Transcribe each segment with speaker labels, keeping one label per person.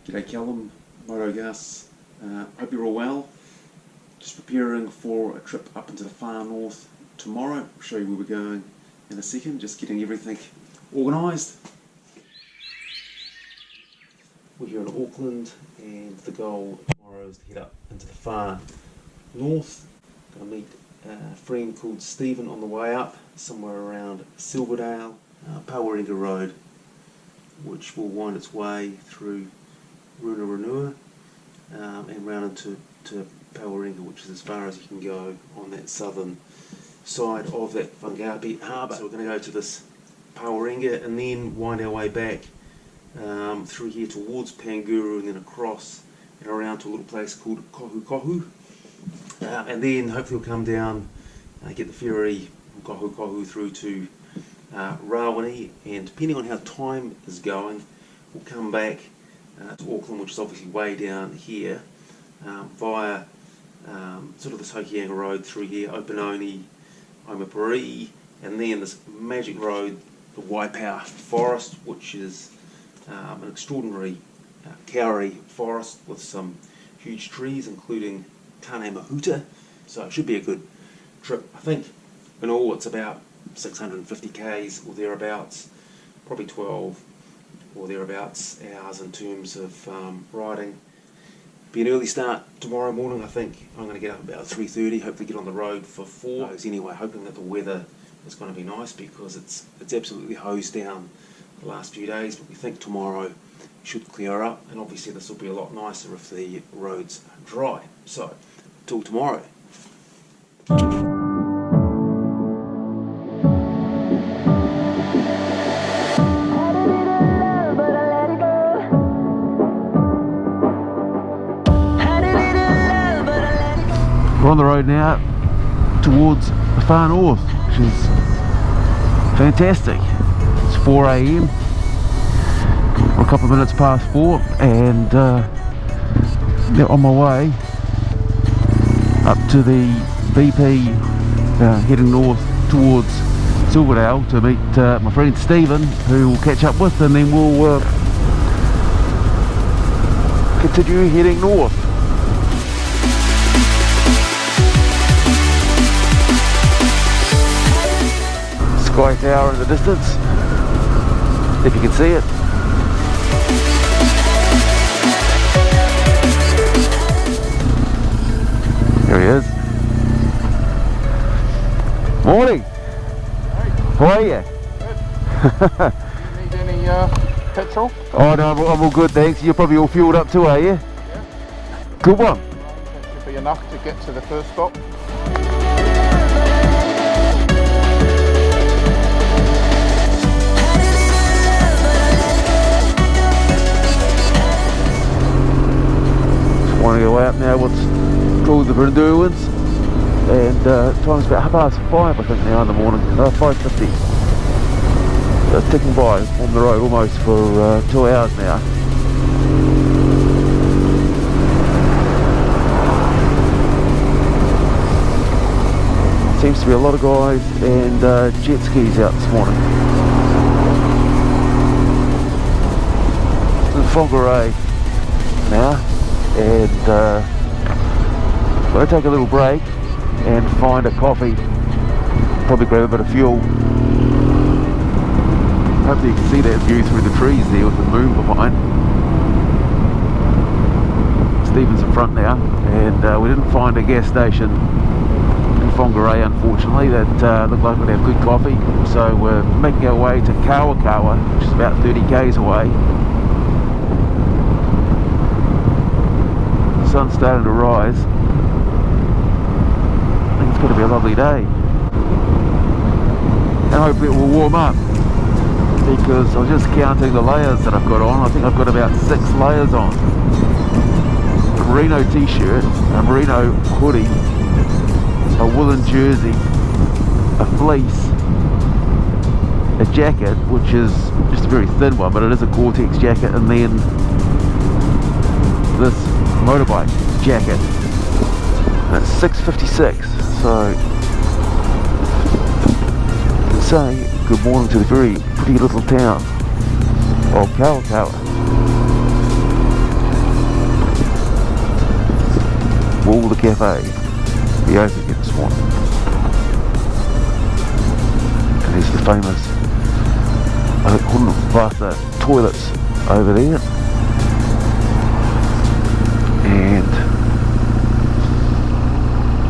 Speaker 1: G'day Callum, Moto Gus. Hope you're all well. Just preparing for a trip up into the far north tomorrow. I'll show you where we're going in a second, just getting everything organised. We're here in Auckland and the goal tomorrow is to head up into the far north. Going to meet a friend called Stephen on the way up, somewhere around Silverdale, Pawarenga Road, which will wind its way through Rawene and round into Pawarenga, which is as far as you can go on that southern side of that Whangape Harbour. So we're going to go to this Pawarenga and then wind our way back through here towards Panguru and then across and around to a little place called Kohukohu. And then hopefully we'll come down, get the ferry from Kohukohu through to Rawene, and depending on how time is going, we'll come back to Auckland, which is obviously way down here, via sort of this Hokianga road through here, Opononi, marae, and then this magic road, the Waipoua Forest, which is an extraordinary kauri forest with some huge trees, including Tane Mahuta. So it should be a good trip. I think in all it's about 650 k's or thereabouts, probably 12 or thereabouts hours in terms of riding. Be an early start tomorrow morning. I think I'm going to get up about 3:30, hopefully get on the road for 4. Anyway, hoping that the weather is going to be nice because it's absolutely hosed down the last few days, but we think tomorrow should clear up, and obviously this will be a lot nicer if the roads are dry. So, till tomorrow.
Speaker 2: We're on the road now towards the far north, which is fantastic. It's 4 AM, we're a couple of minutes past 4, and now on my way up to the VP, heading north towards Silverdale to meet my friend Stephen, who we'll catch up with, and then we'll continue heading north. Sky tower in the distance, if you can see it. There he is. Morning.
Speaker 3: Hey.
Speaker 2: How are you?
Speaker 3: Good. You need any petrol?
Speaker 2: Oh no, I'm all good, thanks. You're probably all fueled up too, are you?
Speaker 3: Yeah.
Speaker 2: Good one.
Speaker 3: That should be enough to get to the first stop.
Speaker 2: Winding our way up now what's called the Ruins, and time's about 5:30 I think now in the morning, 5:50. So ticking by on the road almost for 2 hours now. Seems to be a lot of guys and jet skis out this morning. In Panguru now, and going to take a little break and find a coffee, probably grab a bit of fuel. Hopefully you can see that view through the trees there with the moon behind. Stephen's in front now, and we didn't find a gas station in Panguru unfortunately that looked like we'd have good coffee, so we're making our way to Kawakawa, which is about 30 k's away. The sun's starting to rise. I think it's going to be a lovely day, and hopefully it will warm up, because I was just counting the layers that I've got on. I think I've got about 6 layers on. A merino t-shirt, a merino hoodie, a woolen jersey, a fleece, a jacket, which is just a very thin one, but it is a Gore-Tex jacket, and then this motorbike jacket. And it's 6:56, so I can say good morning to the very pretty little town of Kawakawa. will the cafe be open again this morning? And there's the famous Hokianga toilets over there, and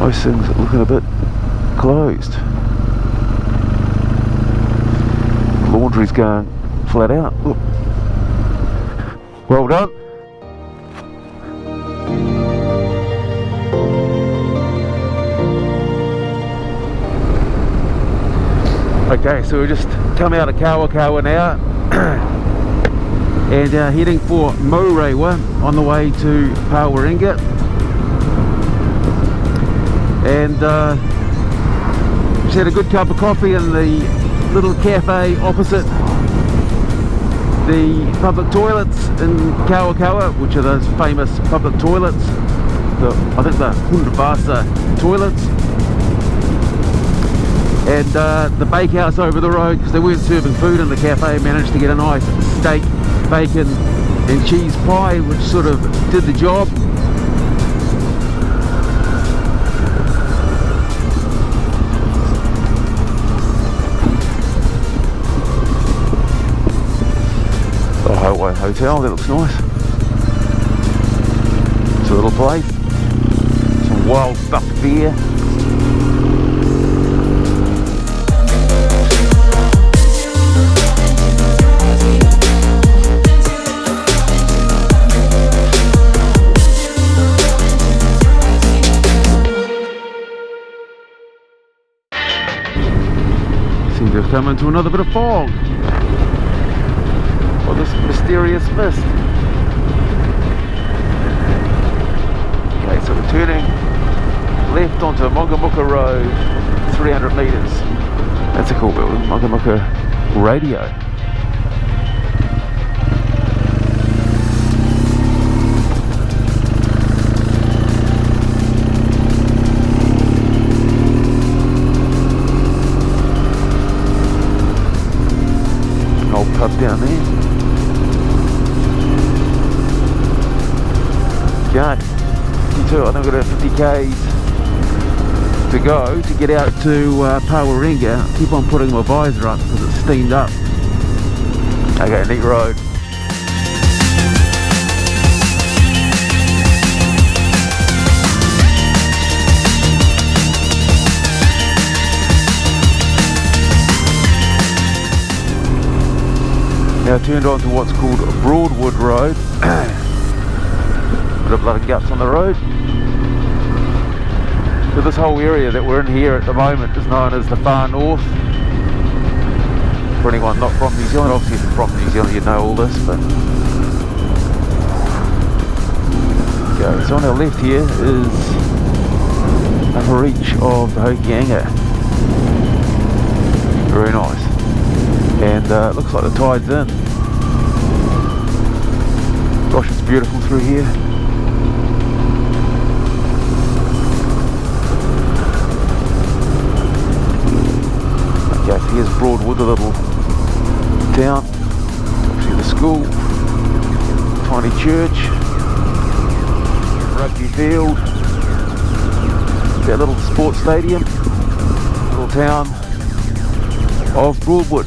Speaker 2: most things are looking a bit closed. Laundry's going flat out. Look. Well done. Okay, so we just come out of Kawakawa now and heading for Marae on the way to Pawarenga, and just had a good cup of coffee in the little cafe opposite the public toilets in Kawakawa, which are those famous public toilets, I think the Whangape toilets. And the bakehouse over the road, because they weren't serving food in the cafe, managed to get a nice steak, bacon and cheese pie, which sort of did the job. The Highway Hotel, that looks nice. It's a little place. Some wild duck beer. Seem to have come into another bit of fog. Or this mysterious mist. Okay, so we're turning left onto Whangape Road, 300 metres. That's a cool building, Whangape Radio. Old pub down there. Okay, 52, I think we've got 50 k's to go to get out to Pawarenga. Keep on putting my visor up because it's steamed up. Okay, neat road. Now turned on to what's called Broadwood Road. Bit of blood and guts on the road. So this whole area that we're in here at the moment is known as the Far North. For anyone not from New Zealand, obviously if you're from New Zealand you know all this, but... Okay, so on our left here is upper reach of the Hokianga. Very nice. And it looks like the tide's in. Gosh, it's beautiful through here. Okay, so here's Broadwood, the little town. See the school, tiny church, rugby field, that little sports stadium, little town of Broadwood.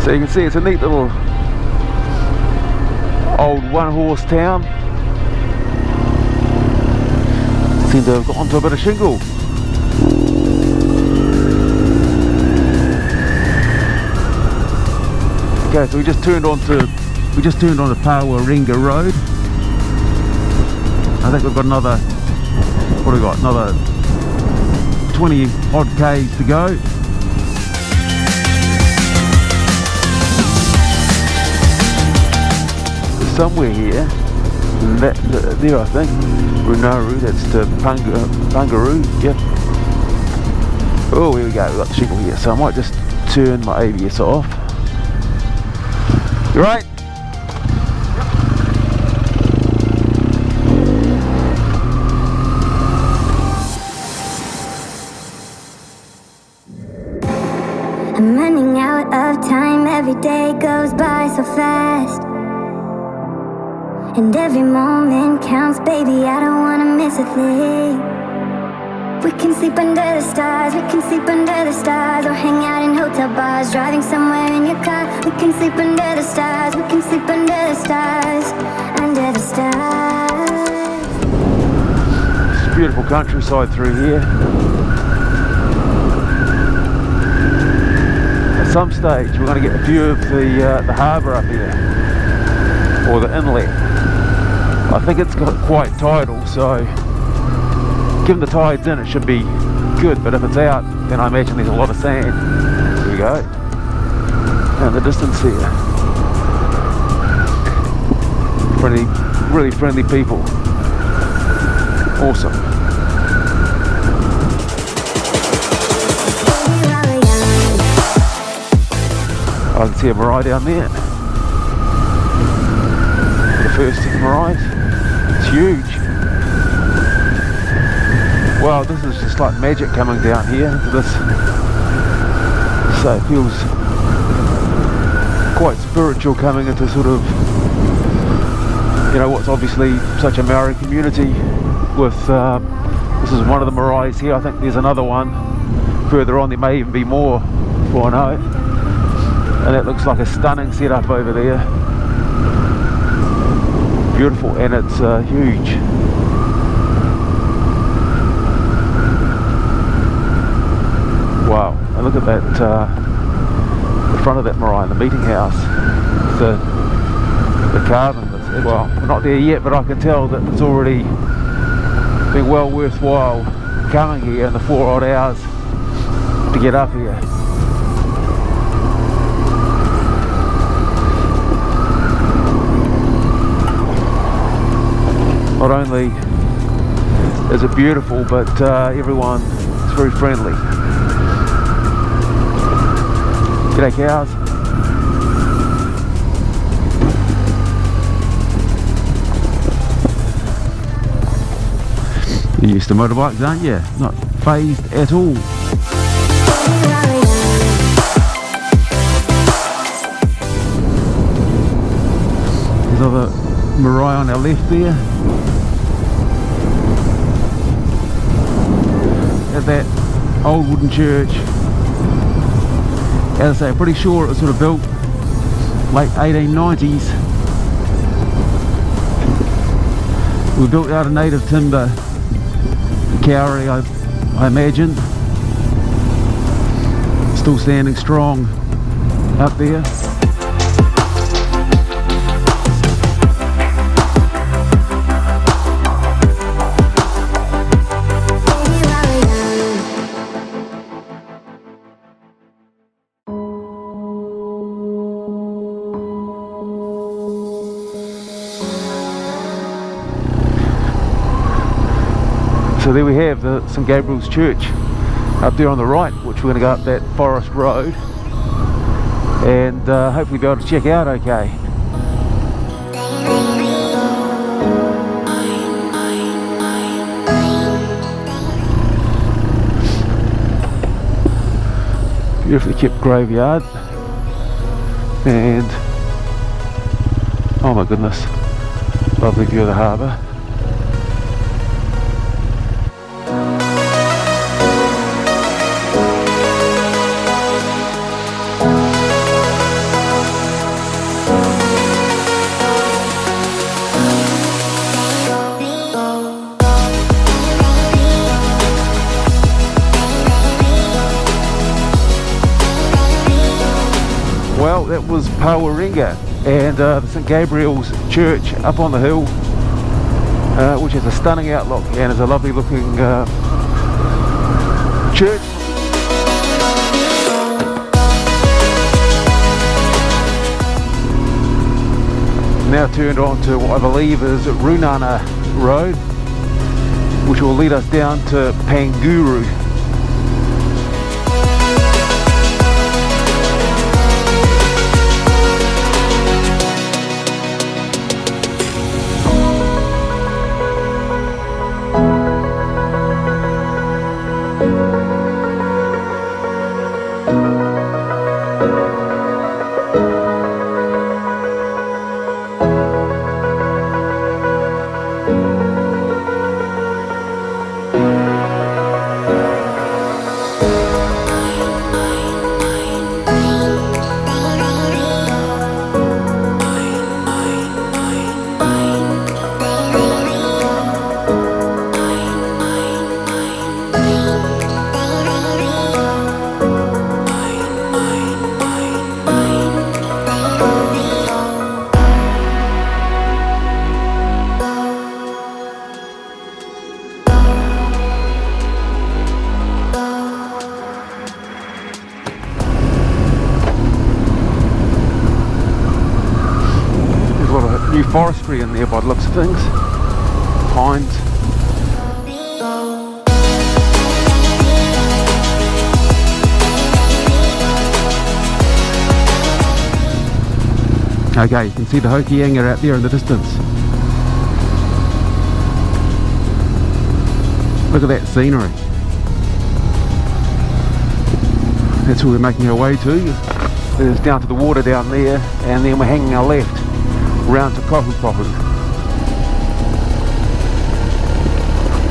Speaker 2: So you can see it's a neat little old one-horse town. Seem to have got onto a bit of shingle. Okay, so we just turned onto Pawarenga Road. I think we've got another, what have we got? Another 20 odd k's to go. Somewhere here, there I think, Runaru, that's to Panguru, yeah. Oh, here we go, we've got the shingle here, so I might just turn my ABS off. You right?
Speaker 4: I'm running out of time, every day goes by so fast. And every moment counts, baby, I don't wanna miss a thing. We can sleep under the stars, we can sleep under the stars, or hang out in hotel bars, driving somewhere in your car. We can sleep under the stars, we can sleep under the stars, under the stars.
Speaker 2: It's beautiful countryside through here. At some stage we're going to get a view of the harbour up here, or the inlet. I think it's got quite tidal, so given the tide's in, it should be good, but if it's out, then I imagine there's a lot of sand. There we go. And the distance here. Friendly, really friendly people. Awesome. I can see a marae down there. The first of the maraes. It's huge. Wow, this is just like magic coming down here into this. So it feels quite spiritual coming into sort of, you know, what's obviously such a Maori community with, this is one of the maraes here. I think there's another one further on. There may even be more, for I know. And that looks like a stunning setup over there. Beautiful, and it's huge. Wow, and look at that, the front of that marae, the meeting house, the carving. Well, we're not there yet, but I can tell that it's already been well worthwhile coming here in the 4 odd hours to get up here. Not only is it beautiful, but everyone is very friendly. G'day cows. You're used to motorbikes, aren't you? Not phased at all. There's another marae on our left there. At that old wooden church. As I say, I'm pretty sure it was sort of built late 1890s. We built out of native timber, kauri, I imagine. Still standing strong up there. So there we have the St Gabriel's Church up there on the right, which we're going to go up that forest road and hopefully be able to check out okay. Beautifully kept graveyard, and oh my goodness, lovely view of the harbour. Well, that was Pawarenga and the St Gabriel's Church up on the hill, which has a stunning outlook and is a lovely looking church. Now turned on to what I believe is Runana Road, which will lead us down to Panguru. new forestry in there by the looks of things. Pines. Okay, you can see the Hokianga out there in the distance. Look at that scenery. That's where we're making our way to. There's down to the water down there, and then we're hanging our left round to Kohukohu.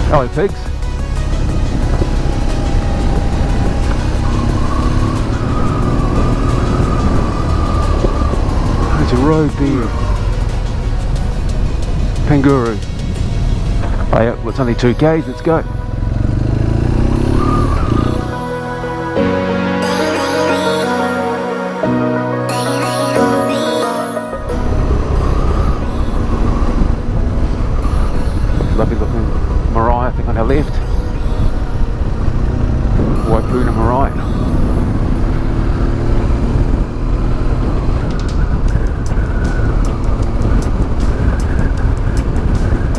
Speaker 2: Hello pigs. There's a road there. Panguru. Oh yeah, well, it's only 2 k's, let's go. Lovely looking marae, I think, on our left. Waipoua marae.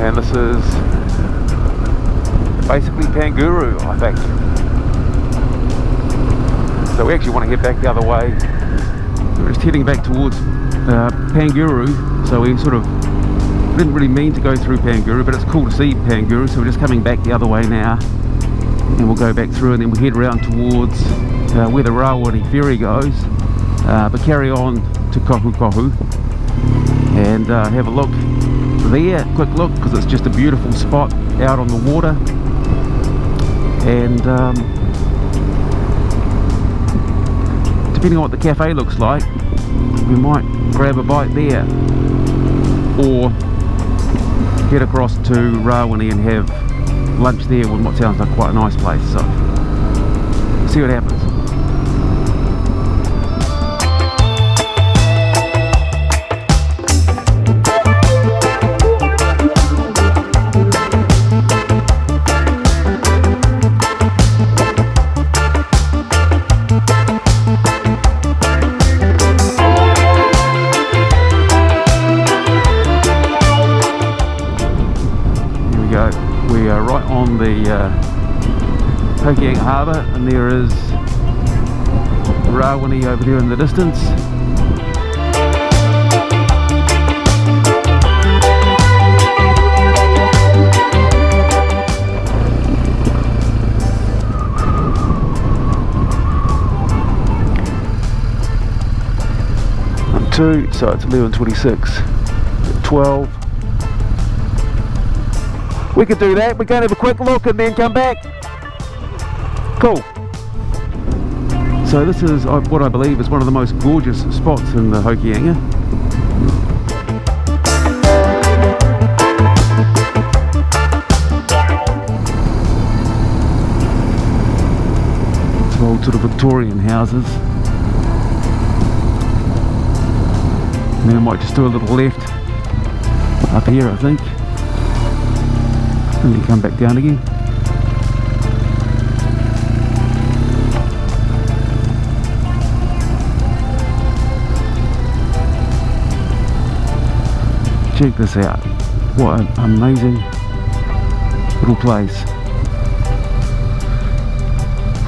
Speaker 2: And this is basically Panguru, I think. So we actually want to head back the other way. We're just heading back towards Panguru, so we sort of didn't really mean to go through Panguru, but it's cool to see Panguru, so we're just coming back the other way now, and we'll go back through and then we'll head round towards where the Rawene ferry goes, but carry on to Kohukohu and have a look there, quick look, because it's just a beautiful spot out on the water. And depending on what the cafe looks like, we might grab a bite there or head across to Rawene and have lunch there in what sounds like quite a nice place. So see what happens. We are right on the Hokianga Harbour, and there is Rawene over there in the distance. And 2, so it's 11:26, 12. We could do that. We're going to have a quick look and then come back. Cool. So this is what I believe is one of the most gorgeous spots in the Hokianga. Some old sort of Victorian houses. And then I might just do a little left up here, I think. And then come back down again. Check this out. What an amazing little place.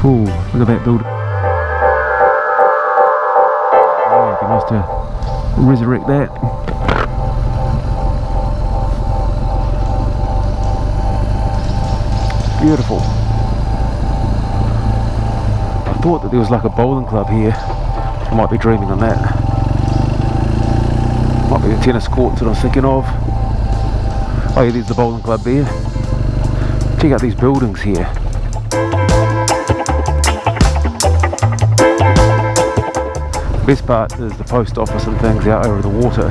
Speaker 2: Ooh, look at that building. Yeah, it'd be nice to resurrect that. Beautiful. I thought that there was like a bowling club here. I might be dreaming on that. Might be the tennis courts that I was thinking of. Oh yeah, there's the bowling club there. Check out these buildings here. The best part is the post office and things out over the water.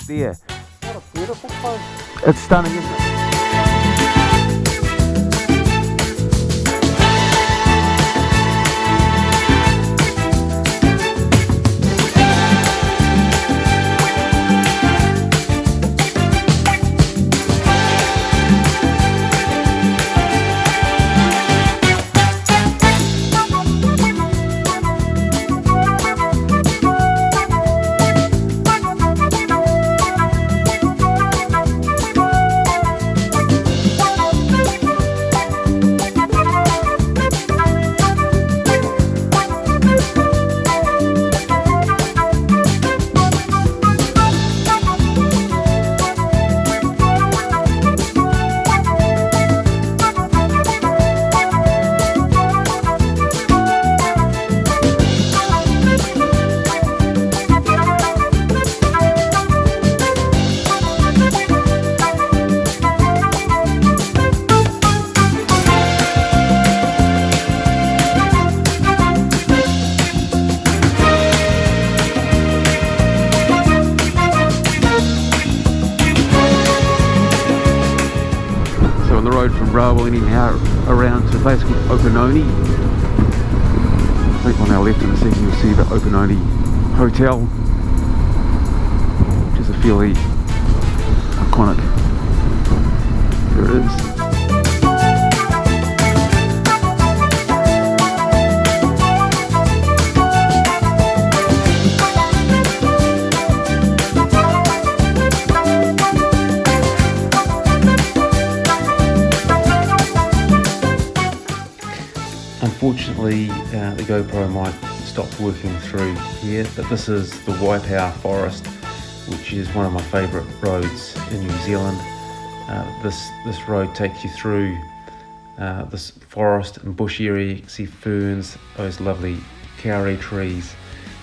Speaker 2: There.
Speaker 3: What a beautiful place.
Speaker 2: It's stunning, isn't it? Rawene now around to a place called Opononi. I think on our left in a second you'll see the Opononi Hotel, which is a fairly iconic. There it is. Unfortunately, the GoPro mic stopped working through here, but this is the Waipoua Forest, which is one of my favourite roads in New Zealand. This road takes you through this forest and bush area. You can see ferns, those lovely kauri trees.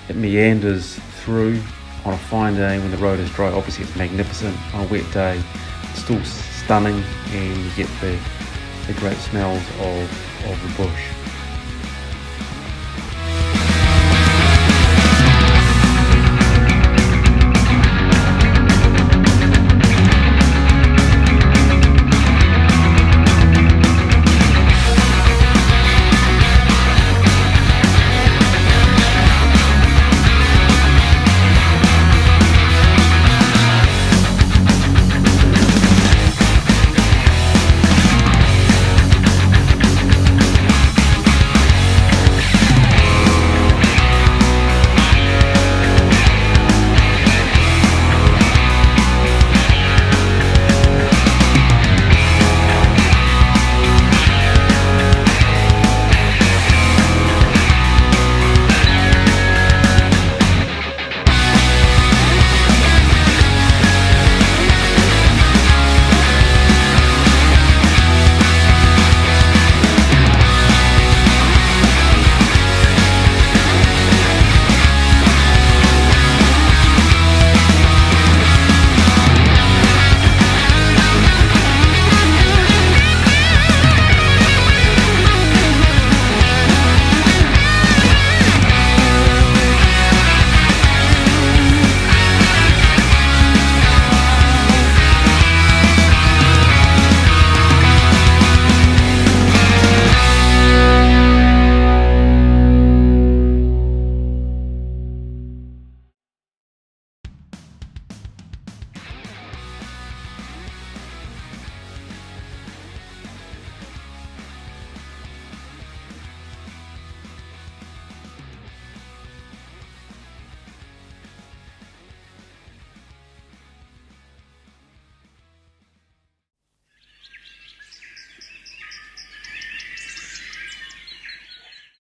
Speaker 2: It meanders through on a fine day when the road is dry. Obviously it's magnificent. On a wet day it's still stunning, and you get the great smells of the bush.